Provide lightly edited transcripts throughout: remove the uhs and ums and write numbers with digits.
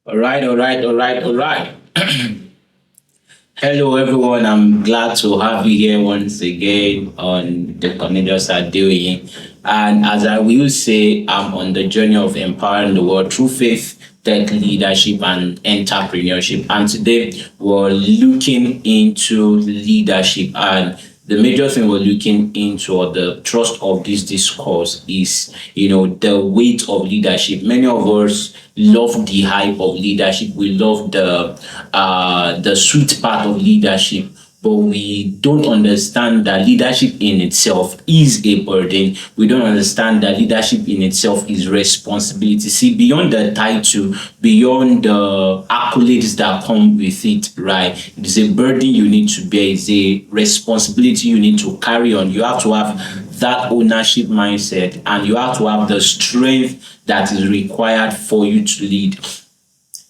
All right. Hello, everyone. I'm glad to have you here once again on the Cornelius Adeoyin. And as I will say, I'm on the journey of empowering the world through faith, tech leadership, and entrepreneurship. And today we're looking into leadership. And the major thing we're looking into, or the thrust of this discourse, is the weight of leadership. Many of us love the hype of leadership. We love the sweet part of leadership, but we don't understand that leadership in itself is a burden. We don't understand that leadership in itself is responsibility. See, beyond the title, beyond the accolades that come with it, right? It is a burden you need to bear. It's a responsibility you need to carry on. You have to have that ownership mindset, and you have to have the strength that is required for you to lead.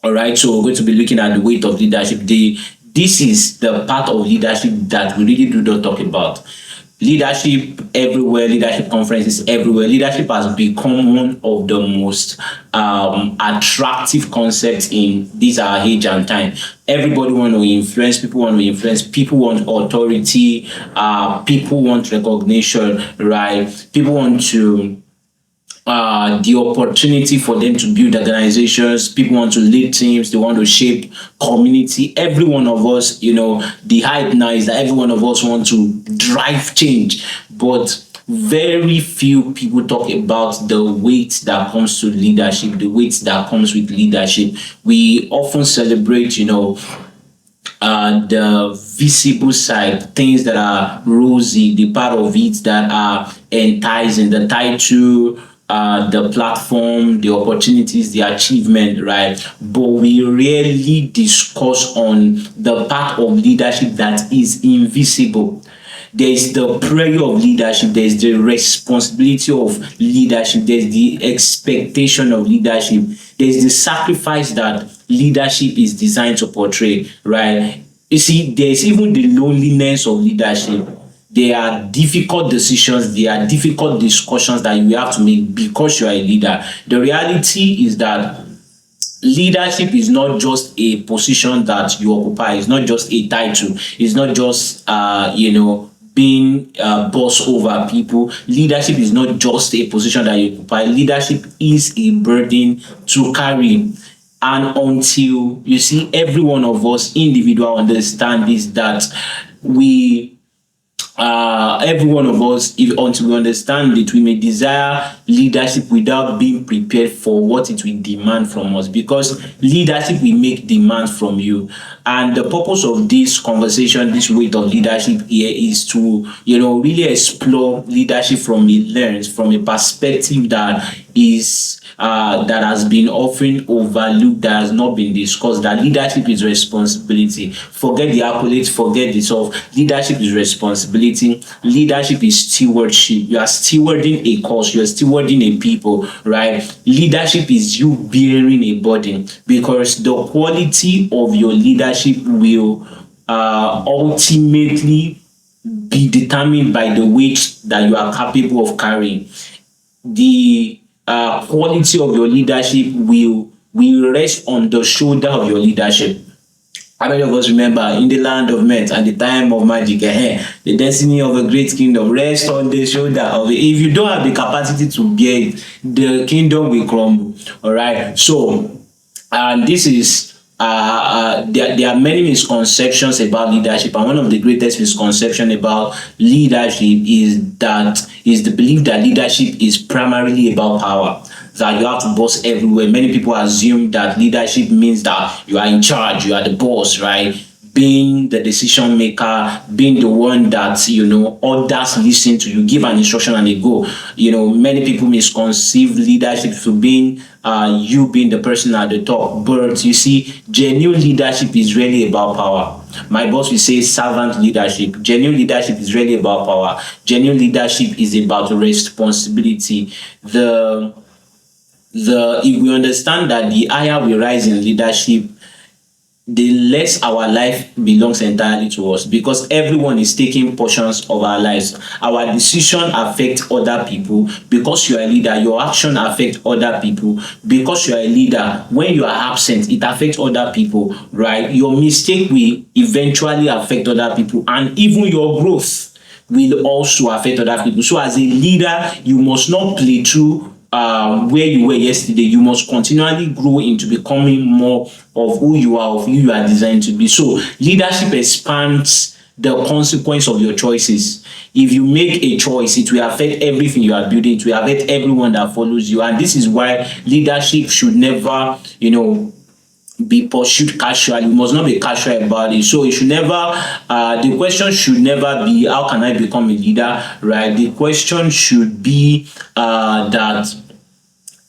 All right, so we're going to be looking at the weight of leadership. This is the part of leadership that we really do not talk about. Leadership everywhere, leadership conferences everywhere. Leadership has become one of the most attractive concepts in this our age and time. Everybody want to influence, people want authority, people want recognition, right? People want to the opportunity for them to build organizations. People want to lead teams. They want to shape community. Every one of us, the hype now is that every one of us want to drive change, but very few people talk about the weight that comes to leadership, the weight that comes with leadership. We often celebrate, the visible side, things that are rosy, the part of it that are enticing, the title, the platform, the opportunities, the achievement, right? But we rarely discuss on the part of leadership that is invisible. There is the prayer of leadership, there is the responsibility of leadership, there's the expectation of leadership, there's the sacrifice that leadership is designed to portray, right? You see, there's even the loneliness of leadership. There are difficult decisions, there are difficult discussions that you have to make because you are a leader. The reality is that leadership is not just a position that you occupy, it's not just a title, it's not just being boss over people. Leadership is not just a position that you occupy. Leadership is a burden to carry. And until you see every one of us individual understand this, that we every one of us, if until we understand it, we may desire leadership without being prepared for what it will demand from us, because leadership will make demands from you. And the purpose of this conversation, this weight of leadership here, is to really explore leadership from a lens, from a perspective that is that has been often overlooked, that has not been discussed. That leadership is responsibility. Forget the accolades, forget the stuff. Leadership is responsibility. Leadership is stewardship. You are stewarding a cause, you are stewarding a people, right? Leadership is you bearing a burden, because the quality of your leadership will ultimately be determined by the weight that you are capable of carrying. The quality of your leadership will rest on the shoulder of your leadership. How many of us remember in the land of men and the time of magic, the destiny of a great kingdom rests on the shoulder of it. If you don't have the capacity to bear it, the kingdom will crumble. All right. So, this is there are many misconceptions about leadership, and one of the greatest misconceptions about leadership is the belief that leadership is primarily about power, that you have to boss everywhere. Many people assume that leadership means that you are in charge, you are the boss, right? Being the decision maker, being the one that others listen to. You give an instruction and they go. Many people misconceive leadership to being you being the person at the top. But you see, genuine leadership is really about power. My boss will say servant leadership. Genuine leadership is really about power. Genuine leadership is about responsibility. The if we understand that the higher we rise in leadership, the less our life belongs entirely to us, because everyone is taking portions of our lives. Our decision affect other people. Because you are a leader, your action affect other people. Because you are a leader, when you are absent, it affects other people, right? Your mistake will eventually affect other people, and even your growth will also affect other people. So as a leader, you must not play through where you were yesterday. You must continually grow into becoming more of who you are, of who you are designed to be. So leadership expands the consequence of your choices. If you make a choice, it will affect everything you are building. It will affect everyone that follows you. And this is why leadership should never, be pursued casually. You must not be casual about it. So it should never, the question should never be, how can I become a leader, right? The question should be that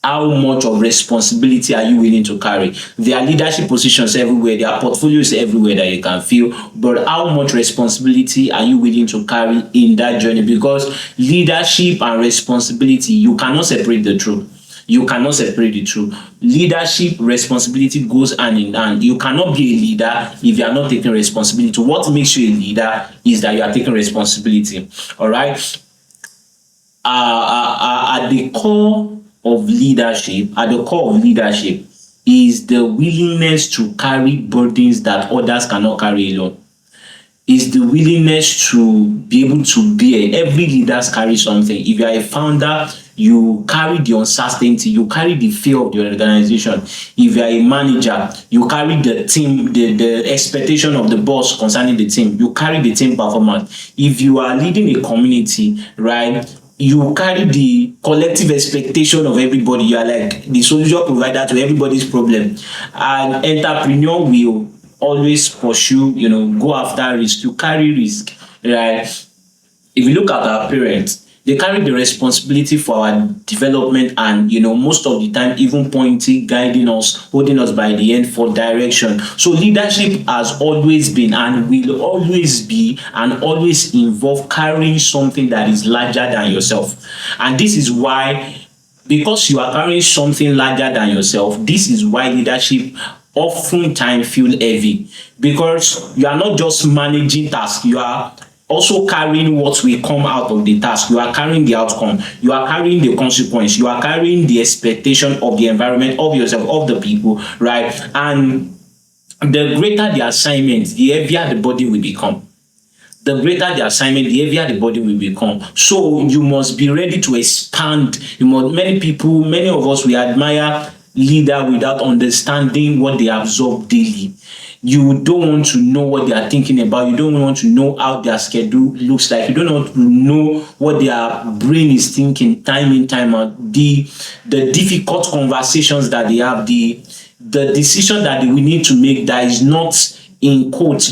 how much of responsibility are you willing to carry? There are leadership positions everywhere, there are portfolios everywhere that you can fill, but how much responsibility are you willing to carry in that journey? Because leadership and responsibility, you cannot separate the two. You cannot separate the two. Leadership responsibility goes hand in hand. You cannot be a leader if you are not taking responsibility. What makes you a leader is that you are taking responsibility. All right. At the core of leadership is the willingness to carry burdens that others cannot carry alone. Is the willingness to be able to bear. Every leader carries something. If you are a founder, you carry the uncertainty, you carry the fear of the organization. If you are a manager, you carry the team, the expectation of the boss concerning the team. You carry the team performance. If you are leading a community, right, you carry the collective expectation of everybody. You are like the solution provider to everybody's problem. An entrepreneur will always pursue, go after risk. You carry risk, right? If you look at our parents, they carry the responsibility for our development, and most of the time even pointing, guiding us, holding us by the hand for direction. So leadership has always been and will always be and always involve carrying something that is larger than yourself. And this is why, because you are carrying something larger than yourself, this is why leadership oftentimes feel heavy, because you are not just managing tasks, you are also carrying what will come out of the task. You are carrying the outcome, you are carrying the consequence, you are carrying the expectation of the environment, of yourself, of the people, right? And the greater the assignment, the heavier the body will become. The greater the assignment, the heavier the body will become. So you must be ready to expand. Many of us, we admire leader without understanding what they absorb daily. You don't want to know what they are thinking about. You don't want to know how their schedule looks like. You don't want to know what their brain is thinking time in, time out. The difficult conversations that they have, the decision that we need to make that is not, in quotes,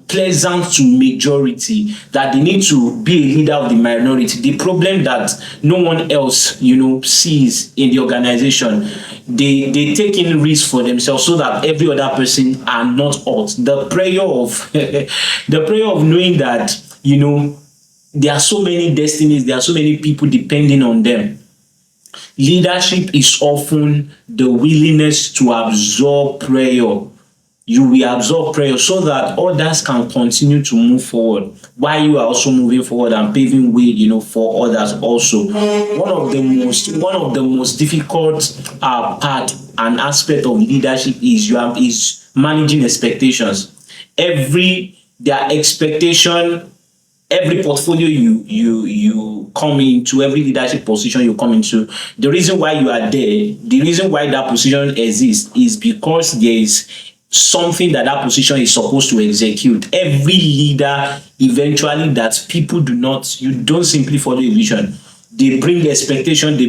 pleasant to majority, that they need to be a leader of the minority. The problem that no one else, sees in the organization, they take in risk for themselves so that every other person are not hurt. The prayer of the prayer of knowing that, there are so many destinies, there are so many people depending on them. Leadership is often the willingness to absorb prayer. You will absorb prayer so that others can continue to move forward while you are also moving forward and paving way, for others also. One of the most difficult part and aspect of leadership is managing expectations. Their expectation, every portfolio you come into, every leadership position you come into, the reason why you are there, the reason why that position exists is because there is something that position is supposed to execute. Every leader, eventually, that people you don't simply follow a vision. They bring expectation, they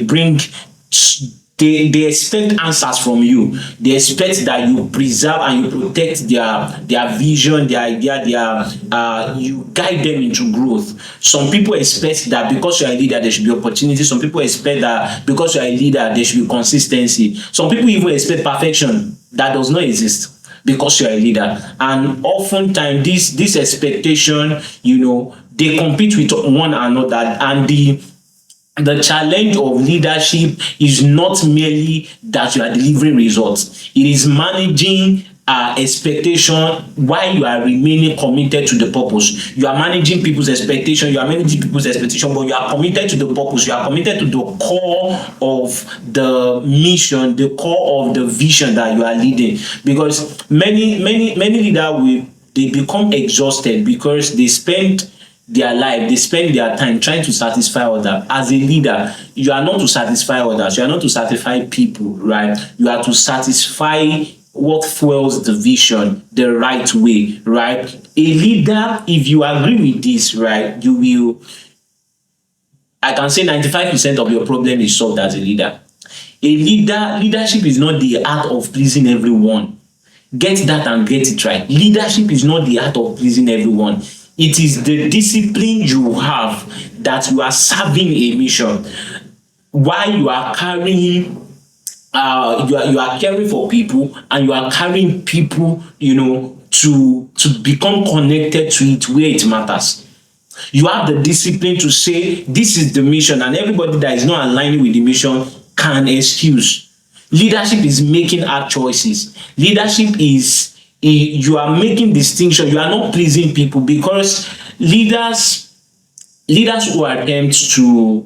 expect answers from you. They expect that you preserve and you protect their vision, their idea, you guide them into growth. Some people expect that because you are a leader, there should be opportunity. Some people expect that because you are a leader, there should be consistency. Some people even expect perfection that does not exist, because you are a leader. And oftentimes this expectation, they compete with one another, and The challenge of leadership is not merely that you are delivering results. It is managing expectation while you are remaining committed to the purpose. You are managing people's expectation, you are managing people's expectation, but you are committed to the purpose. You are committed to the core of the mission, the core of the vision that you are leading. Because many leaders will they become exhausted because they spend their life, they spend their time trying to satisfy others. As a leader, you are not to satisfy others, you are not to satisfy people, right? You are to satisfy what fuels the vision the right way, right? A leader, if you agree with this, right, you will, I can say 95% of your problem is solved as a leader. Leadership is not the art of pleasing everyone. Get that and get it right. Leadership is not the art of pleasing everyone. It is the discipline you have that you are serving a mission while you are carrying you are caring for people, and you are carrying people, to become connected to it where it matters. You have the discipline to say this is the mission, and everybody that is not aligning with the mission can excuse. Leadership is making hard choices. Leadership is you are making distinction. You are not pleasing people, because leaders who attempt to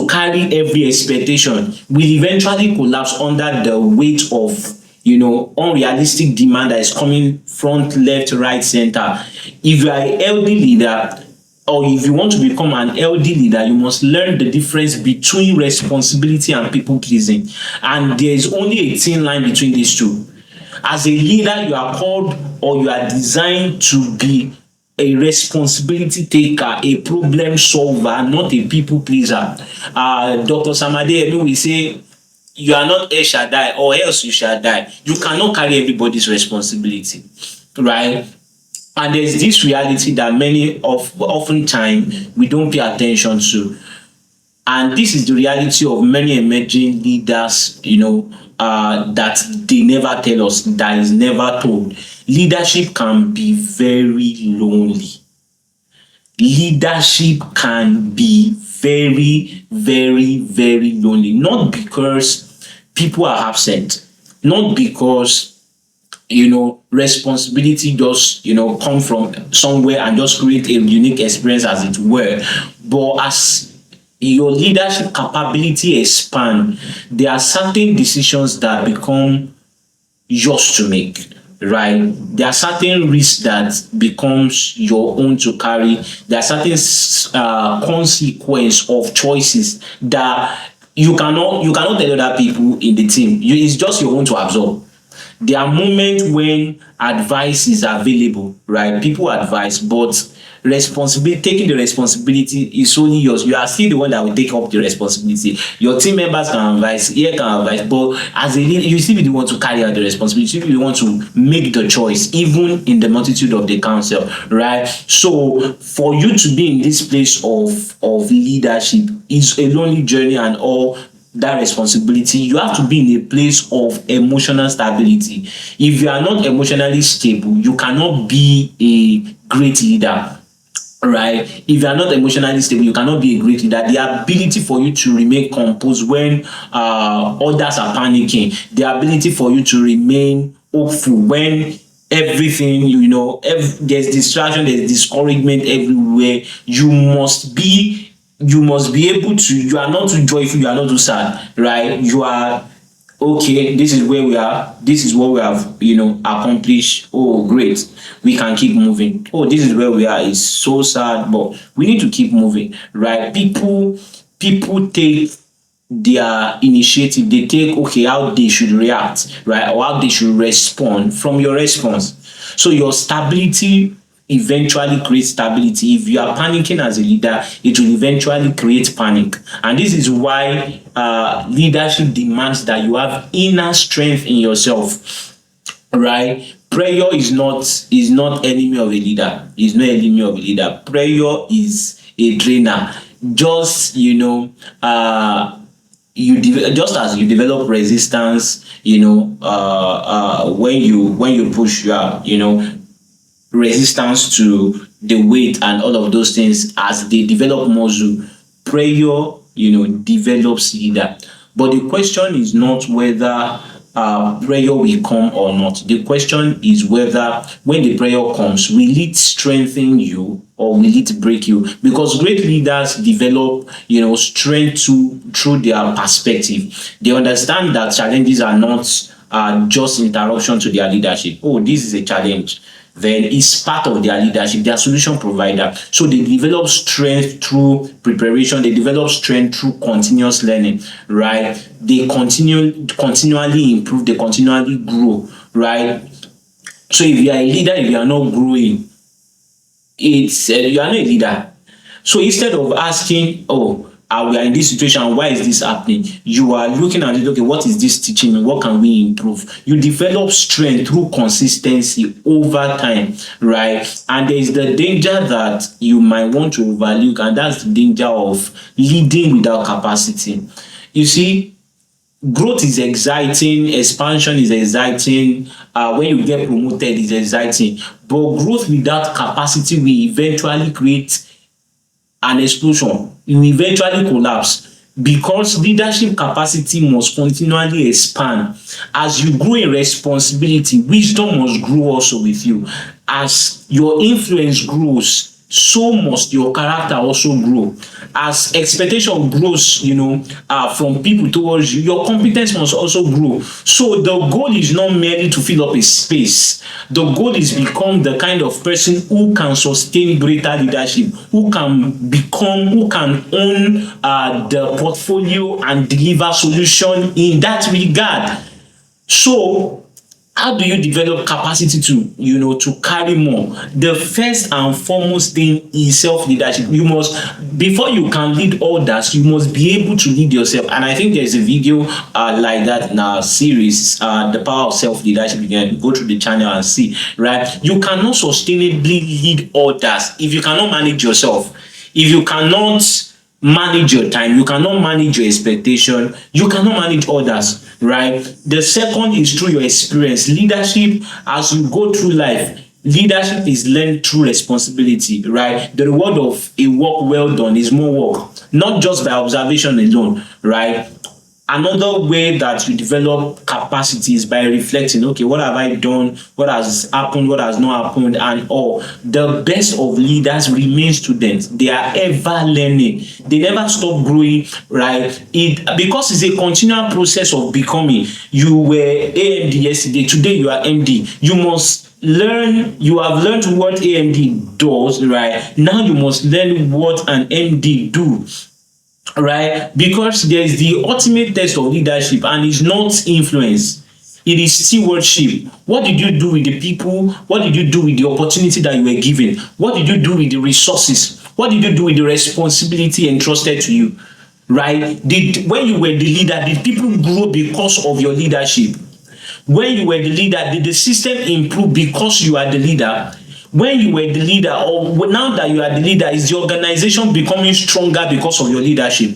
carry every expectation will eventually collapse under the weight of unrealistic demand that is coming front, left, right, center. If you are a healthy leader, or if you want to become an healthy leader, you must learn the difference between responsibility and people pleasing. And there is only a thin line between these two. As a leader, you are called, or you are designed to be a responsibility taker, a problem solver, not a people pleaser. Dr. Samade will say, you are not El Shaddai, or else you shall die. You cannot carry everybody's responsibility, right? And there's this reality that oftentimes we don't pay attention to. And this is the reality of many emerging leaders, that they never tell us, that is never told. Leadership can be very lonely. Leadership can be very, very, very lonely. Not because people are absent, not because responsibility just come from somewhere and just create a unique experience, as it were, but as your leadership capability expand, there are certain decisions that become yours to make, right? There are certain risks that becomes your own to carry. There are certain consequence of choices that you cannot tell other people in the team. It's just your own to absorb. There are moments when advice is available, right? People advise, but taking the responsibility is only yours. You are still the one that will take up the responsibility. Your team members can advise, here can advise, but as a leader, you still be the one to carry out the responsibility. You still be the one to make the choice, even in the multitude of the council, right? So for you to be in this place of leadership is a lonely journey, and all that responsibility, you have to be in a place of emotional stability. If you are not emotionally stable, you cannot be a great leader, right? If you are not emotionally stable, you cannot be a great leader. The ability for you to remain composed when others are panicking, the ability for you to remain hopeful when everything, there's distraction, there's discouragement everywhere. You must be able to, you are not too joyful, you are not too sad, right? You are okay, this is where we are, this is what we have accomplished. Oh great, we can keep moving. Oh, this is where we are, it's so sad, but we need to keep moving, right? People take their initiative, they take how they should react, right, or how they should respond from your response. So your stability eventually creates stability. If you are panicking as a leader, it will eventually create panic. And this is why leadership demands that you have inner strength in yourself, right? Prayer is not enemy of a leader. It's not enemy of a leader. Prayer is a drainer. Just just as you develop resistance, when you push your resistance to the weight and all of those things, as they develop muscle, prayer develops leader. But the question is not whether prayer will come or not. The question is whether when the prayer comes, will it strengthen you or will it break you? Because great leaders develop, strength through their perspective. They understand that challenges are not just interruption to their leadership. Oh, this is a challenge. Then it's part of their leadership, their solution provider. So they develop strength through preparation, they develop strength through continuous learning, right? They continually improve, they continually grow, right? So if you are a leader, if you are not growing, you are not a leader. So instead of asking, oh, we are in this situation, why is this happening? You are looking at it, okay, what is this teaching me? What can we improve? You develop strength through consistency over time, right? And there is the danger that you might want to overlook, and that's the danger of leading without capacity. You see, growth is exciting, expansion is exciting, when you get promoted is exciting, but growth without capacity will eventually create an explosion. You will eventually collapse, because leadership capacity must continually expand. As you grow in responsibility, wisdom must grow also with you. As your influence grows, so must your character also grow. As expectation grows, from people towards you, your competence must also grow. So the goal is not merely to fill up a space. The goal is become the kind of person who can sustain greater leadership, who can own the portfolio and deliver solution in that regard. So how do you develop capacity to carry more? The first and foremost thing is self-leadership. You must, before you can lead others, you must be able to lead yourself. And I think there's a video like that in our series, The Power of Self-Leadership. You can go through the channel and see, right? You cannot sustainably lead others if you cannot manage yourself. If you cannot manage your time, you cannot manage your expectation, you cannot manage others, right? The second is through your experience. Leadership, as you go through life, leadership is learned through responsibility, right? The reward of a work well done is more work, not just by observation alone, right? Another way that you develop capacity is by reflecting, okay, what have I done? What has happened? What has not happened? And all. The best of leaders remain students. They are ever learning. They never stop growing, right? Because it's a continual process of becoming. You were AMD yesterday. Today you are MD. You must learn. You have learned what AMD does, right? Now you must learn what an MD do. Right? Because there is the ultimate test of leadership, and it's not influence, it is stewardship. What did you do with the people? What did you do with the opportunity that you were given? What did you do with the resources? What did you do with the responsibility entrusted to you? Right? When you were the leader, did people grow because of your leadership? When you were the leader, did the system improve because you are the leader? When you were the leader, or now that you are the leader, is the organization becoming stronger because of your leadership?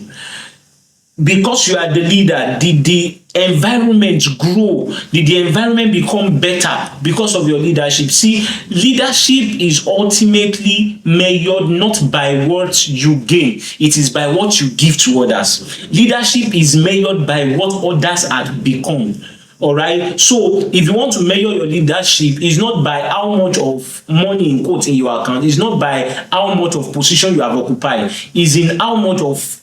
Because you are the leader, did the environment grow? Did the environment become better because of your leadership? See, leadership is ultimately measured not by what you gain, it is by what you give to others. Leadership is measured by what others have become. All right. So if you want to measure your leadership, it's not by how much of money in quotes in your account, it's not by how much of position you have occupied, it's in how much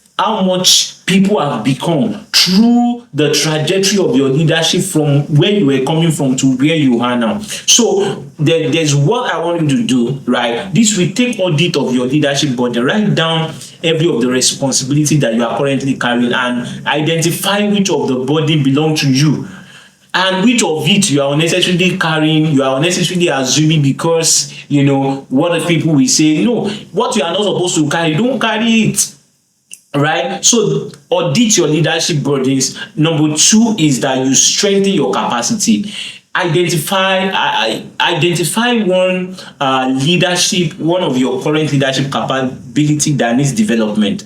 people have become through the trajectory of your leadership from where you were coming from to where you are now. So there's what I want you to do, right? This will take audit of your leadership body, write down every of the responsibility that you are currently carrying and identify which of the body belong to you. And which of it you are unnecessarily carrying, you are unnecessarily assuming because, what the people will say. No, what you are not supposed to carry, don't carry it. Right? So, audit your leadership burdens. Number two is that you strengthen your capacity. Identify one of your current leadership capability that needs development.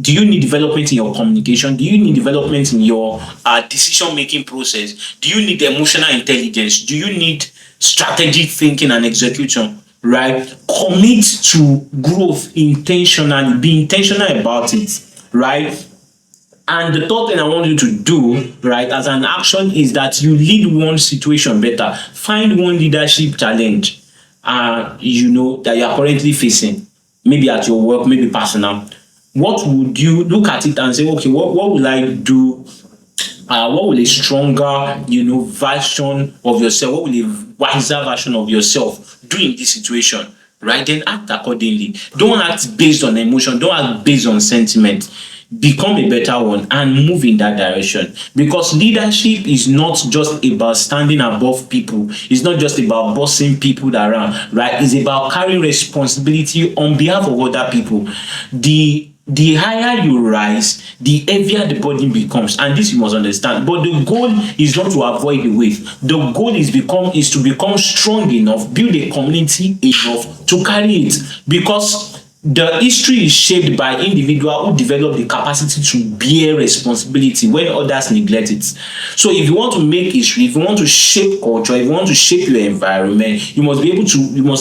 Do you need development in your communication? Do you need development in your decision-making process? Do you need emotional intelligence? Do you need strategic thinking and execution? Right? Commit to growth intentionally. Be intentional about it. right? And the third thing I want you to do, right, as an action is that you lead one situation better. Find one leadership challenge, that you are currently facing, maybe at your work, maybe personal. What would you look at it and say, okay, what will I do? What will a stronger, version of yourself, what will a wiser version of yourself do in this situation? Right? Then act accordingly. Don't act based on emotion, don't act based on sentiment. Become a better one and move in that direction. Because leadership is not just about standing above people, it's not just about bossing people around, right? It's about carrying responsibility on behalf of other people. The higher you rise, the heavier the burden becomes, and this you must understand. But the goal is not to avoid the weight. The goal is to become strong enough, build a community enough to carry it. Because the history is shaped by individuals who develop the capacity to bear responsibility when others neglect it. So if you want to make history, if you want to shape culture, if you want to shape your environment, you must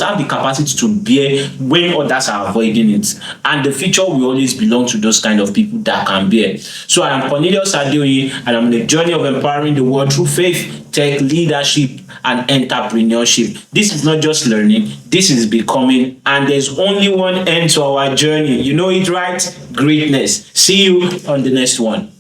have the capacity to bear when others are avoiding it. And the future will always belong to those kind of people that can bear. So I am Cornelius Adeoyin, and I'm on a journey of empowering the world through faith, tech, leadership, and entrepreneurship. This is not just learning, this is becoming, and there's only one end to our journey. You know it, right? Greatness. See you on the next one.